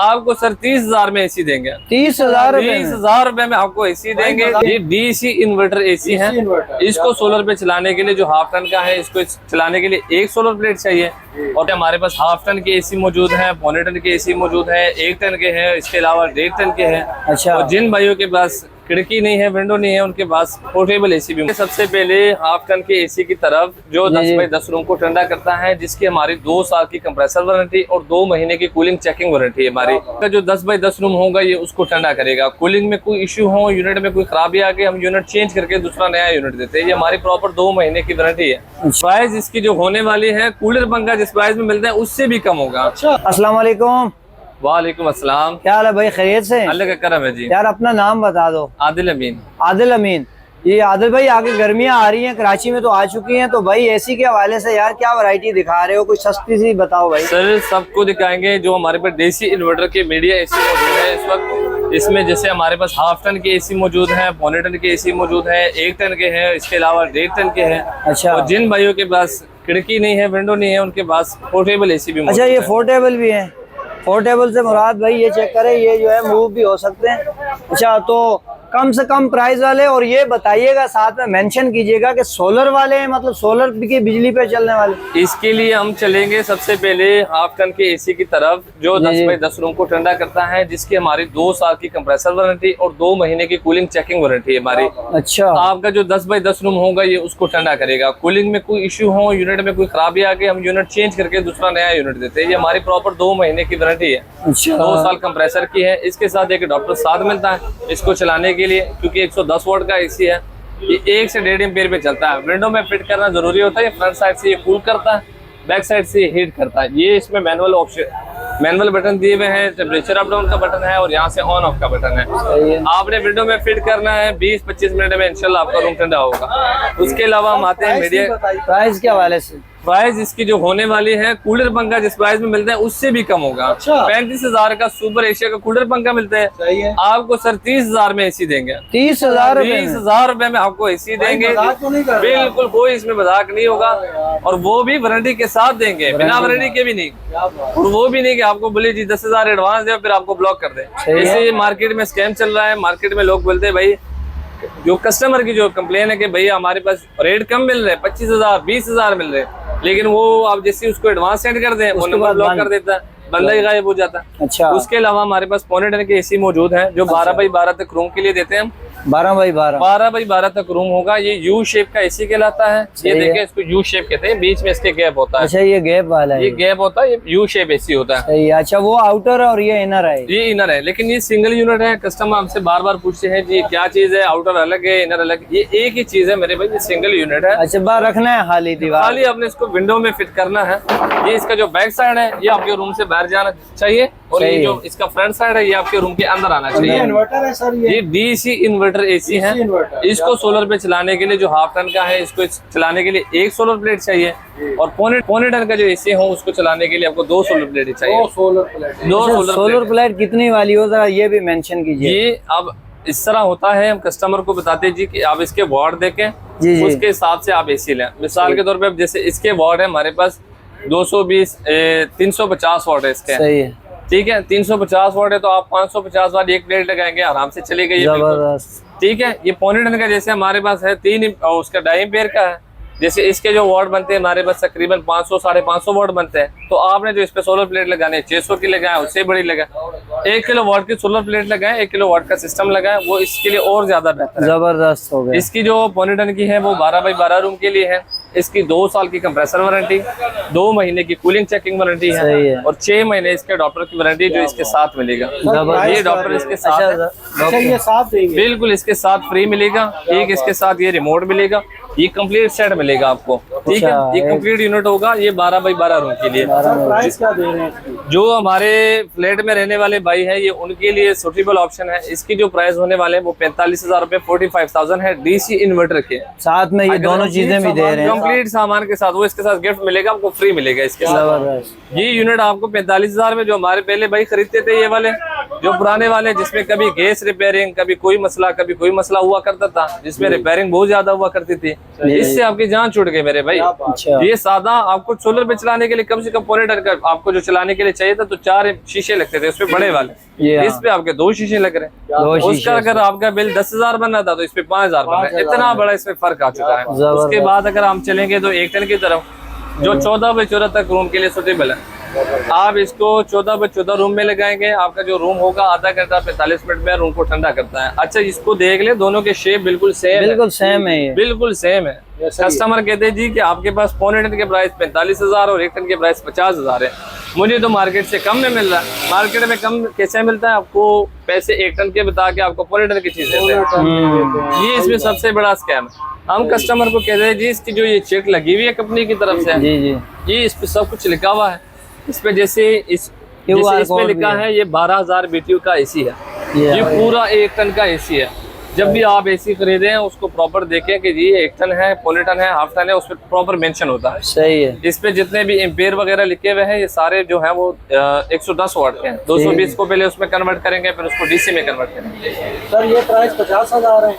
आपको सर 30,000 में एसी देंगे। 30,000 रुपए में आपको एसी देंगे। ये डीसी इन्वर्टर एसी है। इसको सोलर पे चलाने के लिए जो हाफ टन का है, इसको चलाने के लिए एक सोलर प्लेट चाहिए। और हमारे पास हाफ टन के एसी मौजूद है, पौने टन के एसी मौजूद है, 1 टन के हैं, इसके अलावा 1.5 टन के हैं। अच्छा। और जिन भाइयों के पास खिड़की नहीं है, विंडो नहीं है, उनके पास पोर्टेबल एसी भी। सबसे पहले हाफ टन के एसी की तरफ जो 10 बाई 10 रूम को ठंडा करता है, जिसकी हमारी 2 साल की कंप्रेसर वारंटी और 2 महीने की कूलिंग चेकिंग वारंटी है हमारी। जो 10 बाई 10 रूम होगा ये उसको ठंडा करेगा। कूलिंग में कोई इश्यू हो, यूनिट में कोई खराबी आ गई, हम यूनिट चेंज करके दूसरा नया यूनिट देते हैं। ये हमारी प्रॉपर 2 महीने की वारंटी है। प्राइस इसकी जो होने वाली है, कूलर पंखा जिस प्राइस में मिलता है उससे भी कम होगा। अस्सलाम वालेकुम। वालेकुम अस्सलाम। क्या हाल है भाई, खैरियत से? अल्लाह का करम है जी। यार अपना नाम बता दो। आदिल अमीन। आदिल अमीन। ये आदिल भाई, आगे गर्मियां आ रही हैं, कराची में तो आ चुकी हैं, तो भाई एसी के हवाले से यार क्या वैरायटी दिखा रहे हो? कुछ सस्ती सी बताओ भाई। सर सबको दिखाएंगे। जो हमारे पास देसी इन्वर्टर के मीडिया एसी मौजूद है इस वक्त, इसमें जैसे हमारे पास हाफ टन के एसी मौजूद है, पौने टन के एसी मौजूद है, 1 टन के हैं, इसके अलावा 1.5 टन के हैं। अच्छा। और जिन भाइयों के पास खिड़की नहीं है, विंडो नहीं है, उनके पास पोर्टेबल एसी भी मौजूद अच्छा, ये है। पोर्टेबल भी है। पोर्टेबल से मुराद भाई ये चेक करें, ये जो है मूव भी हो सकते हैं। अच्छा, तो कम से कम प्राइस वाले, और ये बताइएगा साथ में मेंशन कीजिएगा कि सोलर वाले हैं, मतलब सोलर की बिजली पे चलने वाले। इसके लिए हम चलेंगे सबसे पहले हाफ टन के एसी की तरफ जो 10 बाई 10 रूम को ठंडा करता है, जिसकी हमारी 2 साल की कंप्रेसर वारंटी और 2 महीने की कूलिंग चेकिंग वारंटी है हमारी। अच्छा। आपका जो 10 बाई 10 रूम होगा ये उसको ठंडा करेगा। कूलिंग में कोई इश्यू हो, यूनिट में कोई खराबी आ गई, हम यूनिट चेंज करके दूसरा नया यूनिट देते हैं। ये हमारी प्रॉपर 2 महीने की वारंटी है। अच्छा। 2 साल कंप्रेसर की है। इसके साथ एक डॉक्टर साथ मिलता है इसको चलाने के लिए, क्योंकि 110 वोल्ट का एसी है। ये 1 से 1.5 एम्पीयर पे चलता है। विंडो में फिट करना जरूरी होता है। ये फ्रंट साइड से ये कूल करता है, बैक साइड से ये हीट करता है। ये इसमें मैनुअल ऑप्शन, मैनुअल बटन दिए हुए हैं, टेम्परेचर अप डाउन का बटन है और यहाँ से ऑन ऑफ का बटन है। आपने विंडो में फिट करना है, 20-25 मिनट में इंशाल्लाह आपका रूम ठंडा होगा। उसके अलावा हम आते हैं मीडिया प्राइस के हवाले से। प्राइस इसकी जो होने वाली है, कूलर पंखा जिस प्राइस में मिलता है उससे भी कम होगा। 35,000 का सुपर एशिया का कूलर पंखा मिलता है। सही है। आपको सर 30,000 में एसी देंगे। 30,000 रुपए में आपको एसी देंगे। बिल्कुल कोई इसमें मजाक नहीं होगा। और वो भी वारंटी के साथ देंगे, बिना वारंटी के भी नहीं। और वो भी नहीं कि आपको बोले जी 10,000 एडवांस दे फिर आपको ब्लॉक कर दे। ऐसे मार्केट में स्कैम चल रहा है। मार्केट में लोग बोलते हैं भाई, जो कस्टमर की जो कंप्लेन है कि भैया हमारे पास रेट कम मिल रहे हैं, 25,000 20,000 मिल रहे हैं, लेकिन वो आप जैसे उसको एडवांस सेंड कर दें, वो नंबर ब्लॉक कर देता है, बंदा ही गायब हो जाता है। अच्छा। उसके अलावा हमारे पास पौने टन के एसी मौजूद है जो 12 बाई 12 तक रूम के लिए देते हैं हम। 12 बाई 12 12 बाई 12 तक रूम होगा। ये यू शेप का एसी कहलाता है। ये देखिए, इसको यू शेप कहते हैं, बीच में इसके गैप होता है। अच्छा, ये गैप वाला है। ये गैप होता है, ये यू शेप एसी होता है। सही है। अच्छा, वो आउटर है और ये इनर है। ये इनर है, लेकिन ये सिंगल यूनिट है। कस्टमर हमसे बार बार पूछते हैं जी क्या चीज है, आउटर अलग है इनर अलग। ये एक ही चीज है मेरे भाई, ये सिंगल यूनिट है। अच्छा, बाहर रखना है खाली दीवार, खाली आपने इसको विंडो में फिट करना है। ये इसका जो बैक साइड है ये आपके रूम से बाहर जाना चाहिए, और ये जो इसका फ्रंट साइड है ये आपके रूम के अंदर आना चाहिए। इन्वर्टर है सर ये डीसी इन्वर्टर एसी है। इसको सोलर पे चलाने के लिए जो हाफ टन का है, इसको चलाने के लिए 1 सोलर प्लेट चाहिए। और पौने टन का जो एसी हो उसको चलाने के लिए आपको 2 सोलर प्लेट चाहिए। 2 सोलर प्लेट कितनी वाली हो, जरा ये भी मेंशन कीजिए। ये अब इस तरह होता है, हम कस्टमर को बताते हैं जी कि आप इसके वाट देखें, उसके हिसाब से आप एसी लें। मिसाल के तौर पे जैसे इसके वाट है हमारे पास 350 वाट है इसके। सही है। ठीक है, 350 वाट है तो आप 550 वाट एक प्लेट लगाएंगे, आराम से चलेगा ये। जबरदस्त। ठीक है। ये पौने टन का जैसे हमारे पास है 3 और उसका 2.5 एम्पीयर का है। जैसे इसके जो वाट बनते हैं हमारे पास तकरीबन 500-550 वाट बनते हैं। तो आपने जो इस पे सोलर प्लेट लगाने 600 की लगाए, उससे बड़ी लगाए। 1 किलो वाट की सोलर प्लेट लगाए, 1 किलो वाट का सिस्टम लगाए, वो इसके लिए और ज्यादा बेहतर है। जबरदस्त हो गया। इसकी जो पौने टन की है वो 12 बाई 12 रूम के लिए है। इसकी 2 साल की कंप्रेसर वारंटी, 2 महीने की कूलिंग चेकिंग वारंटी है, और 6 महीने इसके डॉक्टर की वारंटी जो इसके साथ मिलेगा। ये डॉक्टर इसके साथ है। बिल्कुल इसके साथ फ्री मिलेगा। एक इसके साथ ये रिमोट मिलेगा। ये कंप्लीट सेट मिलेगा आपको। ठीक है, ये कंप्लीट यूनिट होगा। ये 12 बाई 12 रूम के लिए। प्राइस क्या दे रहे हैं? जो हमारे फ्लैट में रहने वाले भाई है, ये उनके लिए सूटेबल ऑप्शन है। इसकी जो प्राइस होने वाले हैं वो 45,000 रुपए 45,000 है, डीसी इन्वर्टर के साथ में। ये दोनों चीजें भी दे रहे हैं कंप्लीट सामान के साथ। वो इसके साथ गिफ्ट मिलेगा आपको, फ्री मिलेगा इसके साथ। ये यूनिट आपको 45,000 में जो हमारे पहले भाई खरीदते थे ये वाले, जो पुराने वाले जिसमें कभी गैस रिपेयरिंग, कभी कोई मसला हुआ करता था, जिसमें रिपेयरिंग बहुत ज्यादा हुआ करती थी, इससे आपकी जान छूट गई मेरे भाई। अच्छा। ये सादा आपको सोलर पे चलाने के लिए कम से कम पौने टन का आपको जो चलाने के लिए चाहिए था, तो 4 शीशे लगते थे उसपे बड़े वाले, इस पे आपके 2 शीशे लग रहे हैं। उसका अगर आपका बिल 10,000 बन रहा था तो इस पे 5,000 बन रहा है। इतना बड़ा इसमें फर्क आ चुका है। उसके बाद अगर हम चलेंगे तो 1 टन की तरफ, जो 14 बाई 14 तक रूम के लिए सुटेबल है, आप इसको 14 बाई 14 रूम में लगाएंगे, आपका जो रूम होगा आधा घंटा 45 मिनट में रूम को ठंडा करता है। अच्छा, इसको देख ले, दोनों के शेप बिल्कुल सेम है, ये बिल्कुल सेम है। कस्टमर कहते हैं जी कि आपके पास पौने टन के प्राइस 45,000 और 1 टन के प्राइस 50,000 है, मुझे तो मार्केट से कम में मिल रहा है। मार्केट में कम कैसे मिलता है? आपको पैसे 1 टन के बता के आपको पौने टन की चीज देते हैं। ये इसमें सबसे बड़ा स्कैम है। हम कस्टमर को कहते हैं जी इसकी जो ये चेक लगी हुई है कंपनी की तरफ से, ये इस पे सब कुछ लिखा हुआ है। इस पे जैसे इस पे लिखा है ये 12,000 BTU का एसी है, ये पूरा 1 टन का एसी है। जब भी आप एसी खरीदें उसको प्रॉपर देखें कि जी 1 टन है, पौने टन है, हाफ टन है, उस पर प्रॉपर मेंशन होता है। सही है। इस पे जितने भी एम्पेयर वगैरह लिखे हुए हैं ये सारे जो है वो 110 वाट के हैं। 220 को पहले उसमें कन्वर्ट करेंगे, फिर उसको DC में कन्वर्ट करेंगे। सर ये प्राइस 50,000 है।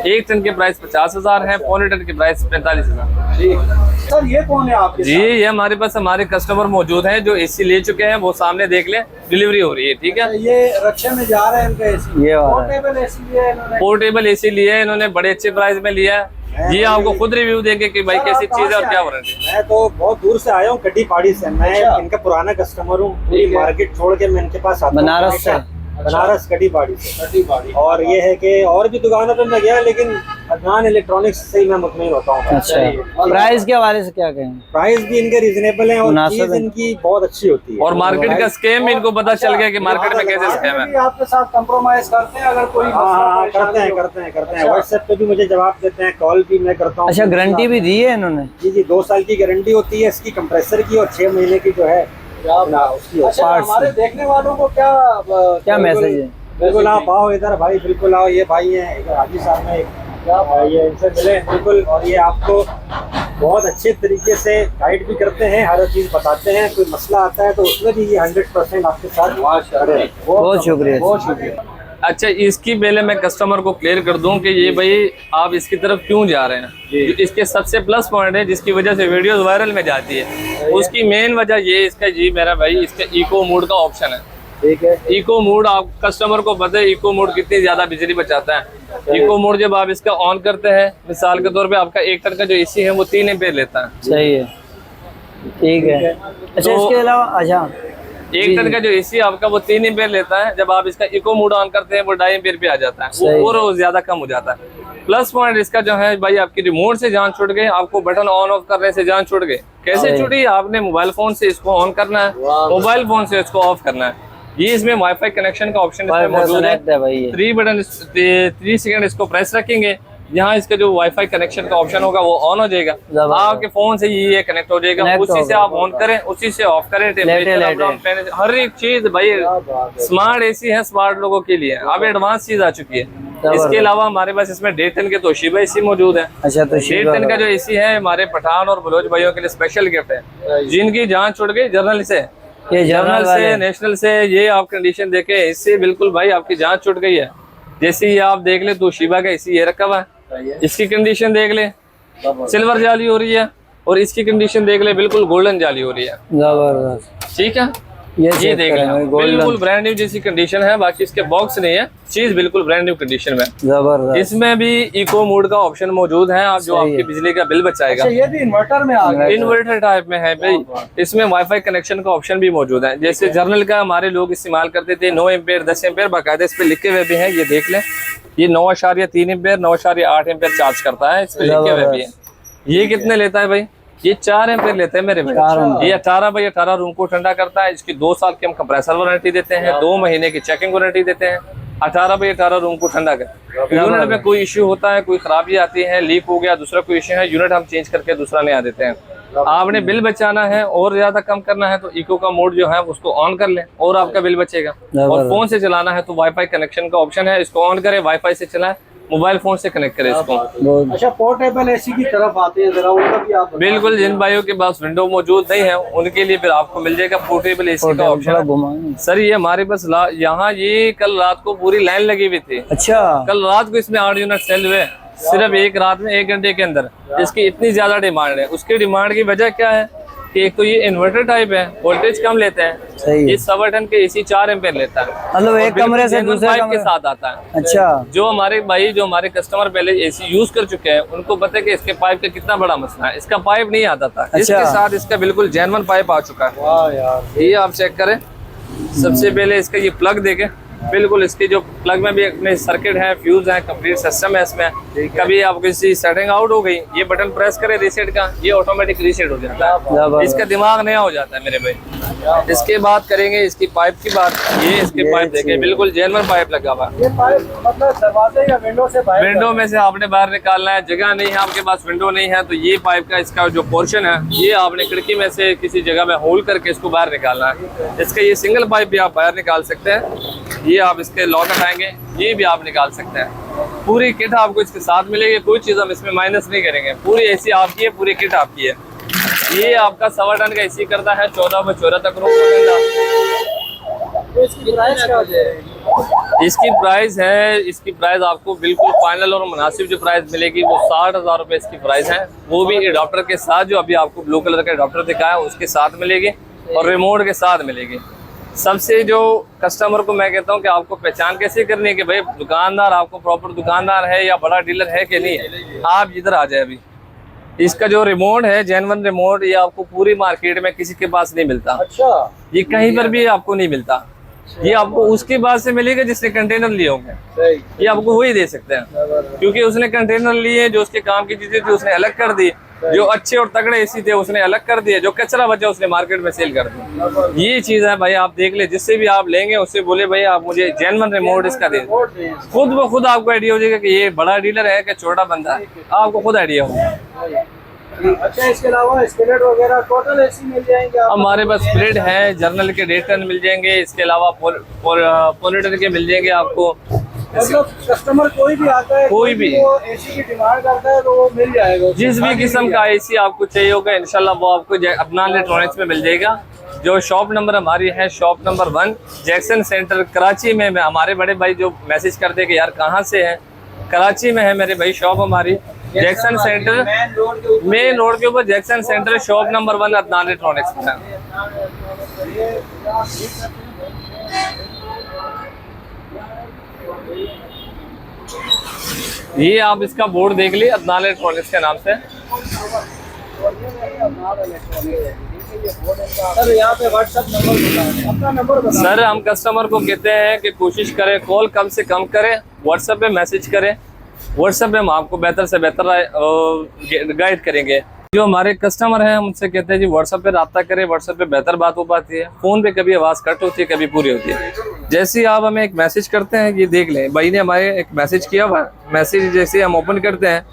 1 टन के प्राइस 50,000 है, पौने टन के प्राइस 45,000। सर ये कौन है आपके जी? ये हमारे पास हमारे कस्टमर मौजूद हैं जो एसी ले चुके हैं, वो सामने देख ले, डिलीवरी हो रही है। ठीक है, ये रक्षा में जा रहे हैं इनका एसी, ये पोर्टेबल एसी लिया है इन्होंने। पोर्टेबल एसी लिया है इन्होंने, बड़े अच्छे प्राइस में लिया है। ये आपको खुद रिव्यू देंगे कि भाई कैसी चीज है और क्या वारंटी। मैं तो बहुत दूर से आया हूँ, कटी पहाड़ी से। मैं इनका पुराना कस्टमर हूँ, पूरी मार्केट छोड़ के मैं इनके पास आता हूँ। बनारस से? बनारस कटी पहाड़ी से। और ये है कि और भी दुकानों पे मैं गया, लेकिन अदनान इलेक्ट्रॉनिक्स से ही मैं मुतमईन होता हूँ। अच्छा, प्राइस के हवाले से क्या कहेंगे? प्राइस भी इनके रीजनेबल है और चीज इनकी बहुत अच्छी होती है। और मार्केट का स्कैम इनको पता चल गया कि मार्केट में कैसे स्कैम है। आपके साथ कंप्रोमाइज करते हैं अगर कोई? हाँ, करते हैं। व्हाट्सएप पे भी मुझे जवाब देते हैं, कॉल भी मैं करता हूँ। अच्छा, गारंटी भी दी है इन्होंने? जी, 2 साल की गारंटी होती है इसकी कंप्रेसर की, और 6 महीने की जो है उसकी। अच्छा, हमारे देखने वालों को क्या मैसेज है? बिल्कुल आप आओ इधर भाई, बिल्कुल आओ। ये भाई हैं इधर हाजी साहब में, ये इनसे मिले बिल्कुल। और ये आपको बहुत अच्छे तरीके से गाइड भी करते हैं, हर चीज बताते हैं। कोई मसला आता है तो उसमें भी ये 100% आपके साथ खड़े हैं। बहुत शुक्रिया। अच्छा, इसकी पहले मैं कस्टमर को क्लियर कर दूं कि ये भाई आप इसकी तरफ क्यों जा रहे हैं। जो इसके सबसे प्लस पॉइंट है जिसकी वजह से वीडियोस वायरल में जाती है, उसकी मेन वजह ये इसका जी मेरा भाई इसका इको मोड का ऑप्शन है। ठीक है, इको मोड आप कस्टमर को पता है इको मोड कितनी ज्यादा बिजली बचाता है। इको मोड जब आप इसका ऑन करते हैं, मिसाल के तौर पे आपका 1 टन का जो एसी है वो 3 एम्पीयर लेता है। सही है, ठीक है। अच्छा, इसके अलावा अच्छा 1 टन का जो एसी आपका वो 3 एम्पीयर लेता है, जब आप इसका इको मोड ऑन करते हैं वो 2.5 एम्पीयर पे आ जाता है, वो और ज्यादा कम हो जाता है। प्लस पॉइंट इसका जो है भाई आपकी रिमोट से जान छूट गई, आपको बटन ऑन ऑफ करने से जान छूट गई। कैसे छूटी? आपने मोबाइल फोन से इसको ऑन करना है, मोबाइल फोन से इसको ऑफ करना है। ये इसमें वाईफाई कनेक्शन का ऑप्शन मौजूद है। 3 सेकंड इसको प्रेस रखेंगे, यहाँ इसका जो वाईफाई कनेक्शन का ऑप्शन होगा वो ऑन हो जाएगा, आपके फोन से ये कनेक्ट हो जाएगा। उसी से आप ऑन करें, उसी से ऑफ करें, टेम्परेचर हर एक चीज। भाई स्मार्ट एसी है, स्मार्ट लोगों के लिए। अब एडवांस चीज आ चुकी है। इसके अलावा हमारे पास इसमें 1.5 टन के तोशिबा एसी मौजूद है। अच्छा, तो 1.5 टन का जो एसी है हमारे पठान और बलोच भाइयों के लिए स्पेशल गिफ्ट है, जिनकी जान छूट गई जर्नल से, जर्नल से, नेशनल से। ये आप कंडीशन देखे, इससे बिल्कुल भाई आपकी जान छूट गई है। जैसे ये आप देख ले, तोशिबा का एसी ये रखा हुआ है, इसकी कंडीशन देख ले, सिल्वर जाली हो रही है, और इसकी कंडीशन देख ले, बिल्कुल गोल्डन जाली हो रही है। जबरदस्त। ठीक है, ये देख लें, बिल्कुल ब्रांड न्यू जैसी कंडीशन है। बाकी इसके बॉक्स नहीं है, चीज बिल्कुल ब्रांड न्यू कंडीशन में। जबरदस्त। इसमें भी इको मोड का ऑप्शन मौजूद है, आप जो आपकी बिजली का बिल बचाएगा। अच्छा, ये भी इन्वर्टर में आ गया? इन्वर्टर टाइप में है भाई। इसमें वाईफाई कनेक्शन का ऑप्शन भी मौजूद है। जैसे जर्नल का हमारे लोग इस्तेमाल करते थे, 9 एम्पेयर 10 एम्पेयर बाकायदा इस पे लिखे हुए भी हैं। ये देख लें, ये 9.3 एम्पेयर 9.8 एम्पेयर चार्ज करता है, इस पे लिखे हुए भी है। ये कितने लेता है भाई? ये 4 एम्पेयर लेते हैं मेरे भाई। ये 18 बाई 18 रूम को ठंडा करता है। इसकी 2 साल की हम कंप्रेसर वारंटी देते हैं, 2 महीने की चेकिंग वारंटी देते हैं। 18 बाई 18 रूम को ठंडा कर। यूनिट में कोई इश्यू होता है, कोई खराबी आती है, लीक हो गया, दूसरा कोई इश्यू है, यूनिट हम चेंज करके दूसरा नया देते हैं। आपने बिल बचाना है और ज्यादा कम करना है तो इको का मोड जो है उसको ऑन कर लें और आपका बिल बचेगा। और फोन से चलाना है तो वाईफाई कनेक्शन का ऑप्शन है, इसको ऑन करें, वाईफाई से चलाएं, मोबाइल फोन से कनेक्ट करें इसको। बहुत अच्छा, पोर्टेबल एसी की तरफ आते हैं, जरा उनका भी आप बिल्कुल, जिन भाइयों के पास विंडो मौजूद नहीं है उनके लिए फिर आपको मिल जाएगा पोर्टेबल एसी का थोड़ा ऑप्शन। घुमाएं। सर ये हमारे पास यहाँ ये कल रात को पूरी लाइन लगी हुई थी। अच्छा, कल रात को इसमें 8 यूनिट सेल हुए सिर्फ एक रात में, 1 घंटे के अंदर। इसकी इतनी ज्यादा डिमांड है। उसकी डिमांड की वजह क्या है कि एक तो ये इन्वर्टर टाइप है, वोल्टेज कम लेते हैं। सही है। ये 1.25 टन के एसी 4 एम्पेयर लेता है, मतलब एक और कमरे से बिल्कुल दूसरे पाइप कमरे के साथ आता है। अच्छा, जो हमारे भाई, जो हमारे कस्टमर पहले एसी यूज कर चुके हैं उनको पता है कि इसके पाइप का कितना बड़ा मसला है। इसका पाइप नहीं आता था, इसके साथ इसका बिल्कुल जेन्युइन पाइप आ चुका है। वाह यार, ये आप चेक करें। सबसे पहले इसका ये प्लग देखें, बिल्कुल इसकी जो प्लग में भी अपने सर्किट है, फ्यूज है, कंप्लीट सिस्टम है इसमें। कभी आप किसी सेटिंग आउट हो गई, ये बटन प्रेस करें रीसेट का, ये ऑटोमेटिक रीसेट हो जाता है। इसका दिमाग नया हो जाता है मेरे भाई। इसके बाद करेंगे इसकी पाइप की बात। ये इसके पाइप देखें, बिल्कुल जेन्युइन पाइप लगा हुआ है। ये पाइप मतलब दरवाजे या विंडो से बाहर, विंडो में से आपने बाहर निकालना है, जगह नहीं है आपके पास, विंडो नहीं है, तो ये पाइप का इसका जो पोर्शन है ये आपने खिड़की में से किसी जगह में होल करके इसको बाहर निकालना है। इसका ये सिंगल पाइप भी आप बाहर निकाल सकते हैं। ये आप इसके लॉक हटाएंगे, ये भी आप निकाल सकते हैं। पूरी किट आपको इसके साथ मिलेगी, कोई चीज़ हम इसमें माइनस नहीं करेंगे। पूरी एसी आपकी है, पूरी किट आपकी है। ये आपका 1.25 टन का एसी करता है 14 बाय 14 तक रूम का। इसकी प्राइस क्या हो जाएगी? इसकी प्राइस आपको बिल्कुल फाइनल और मुनासिब जो प्राइस मिलेगी वो 60,000 रुपये इसकी प्राइस है। वो भी एडाप्टर के साथ, जो अभी आपको ब्लू कलर का एडाप्टर दिखाया उसके साथ मिलेगी और रिमोट के साथ मिलेगी। सबसे जो कस्टमर को मैं कहता हूँ कि आपको पहचान कैसे करनी है कि भाई दुकानदार आपको प्रॉपर दुकानदार है या बड़ा डीलर है कि नहीं है, आप इधर आ जाए। अभी इसका जो रिमोट है, जेन्युइन रिमोट, ये आपको पूरी मार्केट में किसी के पास नहीं मिलता। अच्छा, ये कहीं पर भी आपको नहीं मिलता। ये आपको उसके बाद से मिलेगा जिसने कंटेनर लिए होंगे, सही। ये आपको वही दे सकते हैं, क्योंकि उसने कंटेनर लिए, जो उसके काम की चीजें थी उसने अलग कर दी, जो अच्छे और तगड़े एसी थे उसने अलग कर दिए, जो कचरा बचा उसने मार्केट में सेल कर दिया। ये चीज है भाई, आप देख ले, जिससे भी आप लेंगे उससे बोले भाई आप मुझे जेन्युइन रिमोट इसका दे। खुद ब खुद आपको आइडिया हो जाएगा कि ये बड़ा डीलर है कि छोटा बंदा है, आपको खुद आइडिया होगा। अच्छा, इसके अलावा स्प्लिट वगैरह टोटल एसी मिल जाएंगे हमारे पास स्प्लिट है, जर्नल के 1.5 टन मिल जाएंगे। इसके अलावा पोलिटर के मिल जाएंगे आपको। मतलब कस्टमर कोई भी आता है, कोई भी वो एसी की डिमांड करता है तो वो मिल जाएगा। जिस भी किस्म का एसी आपको चाहिए होगा इंशाल्लाह वो आपको अपना इलेक्ट्रॉनिक्स में मिल जाएगा। जो शॉप नंबर हमारी है, shop number 1 Jackson centre Karachi में। हमारे बड़े भाई जो मैसेज करते हैं कि यार कहाँ से है, कराची में है मेरे भाई शॉप हमारी, जैक्सन सेंटर, मेन रोड के ऊपर Jackson centre, shop number 1 Adnan electronics में है। ये आप इसका बोर्ड देख ली, अदनान इलेक्ट्रॉनिक्स के नाम से। सर यहाँ पे व्हाट्सएप नंबर बताएं, अपना नंबर बताएं। सर हम कस्टमर को कहते हैं कि कोशिश करें कॉल कम से कम करें, व्हाट्सएप पे मैसेज करें। व्हाट्सएप पे हम आपको बेहतर से बेहतर गाइड करेंगे। जो हमारे कस्टमर हैं हम उनसे कहते हैं जी व्हाट्सएप पे रब्ता करें, व्हाट्सएप पे बेहतर बात हो पाती है। फ़ोन पे कभी आवाज़ कट होती है, कभी पूरी होती है। जैसे ही आप हमें एक मैसेज करते हैं, ये देख लें भाई ने हमारे एक मैसेज किया हुआ है, मैसेज जैसे हम ओपन करते हैं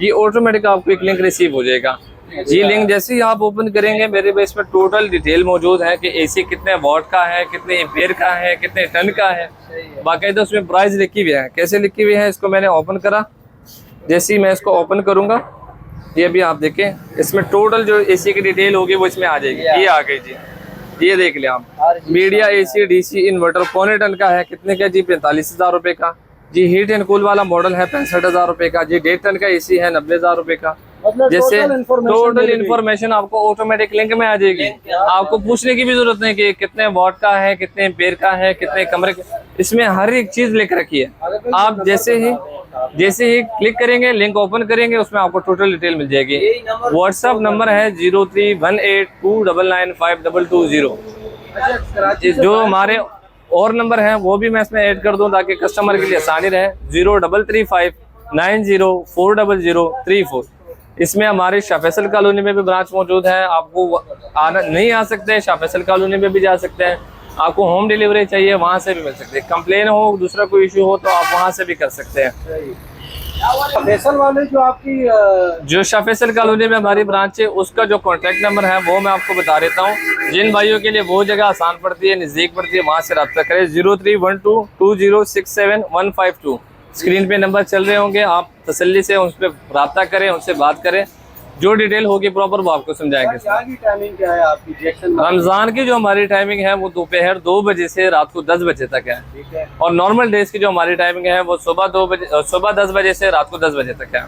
ये ऑटोमेटिक आपको एक लिंक रिसीव हो जाएगा। ये लिंक जैसे ही आप ओपन करेंगे मेरे पास इसमें टोटल डिटेल मौजूद है कि एसी कितने वॉट का है, कितने एम्पेयर का है, कितने टन का है। बाकायदा उसमें प्राइस लिखी हुई है। कैसे लिखी हुई है, इसको मैंने ओपन करा, जैसे ही मैं इसको ओपन करूंगा ये भी आप देखें, इसमें टोटल जो एसी की डिटेल होगी वो इसमें आ जाएगी। ये आ गई जी, ये देख लें आप। Midea AC DC inverter 1.25 ton का है, कितने का जी 45,000 रुपये का जी। हीट एंड कूल वाला मॉडल है 65,000 रुपये का जी। 1.5 टन का एसी है 90,000 रुपये का। मतलब जैसे टोटल इन्फॉर्मेशन इन्फॉर्मेशन आपको ऑटोमेटिक लिंक में आ जाएगी। आपको पूछने की भी जरूरत नहीं कि कितने वॉट का है, कितने एम्पेयर का है, कितने कमरे का, इसमें हर एक चीज लिख रखी है। आप जैसे ही क्लिक करेंगे, लिंक ओपन करेंगे, उसमें आपको टोटल डिटेल मिल जाएगी। व्हाट्सएप नंबर है 0318292220। जो हमारे और नंबर हैं वो भी मैं इसमें ऐड कर दूं ताकि कस्टमर के लिए आसानी रहे। 0335904034। इसमें हमारे शाह फैसल कॉलोनी में भी ब्रांच मौजूद है। आपको आना नहीं आ सकते हैं, शाह फैसल कॉलोनी में भी जा सकते हैं। आपको होम डिलीवरी चाहिए वहाँ से भी मिल सकते हैं। कंप्लेन हो, दूसरा कोई इशू हो तो आप वहाँ से भी कर सकते हैं। फैसल वाले जो आपकी जो शाह फैसल कॉलोनी में हमारी ब्रांच है उसका जो कॉन्टैक्ट नंबर है वो मैं आपको बता देता हूँ। जिन भाइयों के लिए वो जगह आसान पड़ती है, नज़दीक पड़ती है, वहाँ से रब्ता करें। 03122067 152 स्क्रीन पे नंबर चल रहे होंगे, आप तसल्ली से उन पर रब्ता करें, उनसे बात करें, जो डिटेल होगी प्रॉपर वो आपको समझाएंगे। की टाइमिंग क्या है आपकी जैक्सन? रमजान की जो हमारी टाइमिंग है वो दोपहर 2 बजे से रात को 10 बजे तक है, ठीक है, और नॉर्मल डेज की जो हमारी टाइमिंग है वो सुबह 10 बजे से रात को 10 बजे तक है।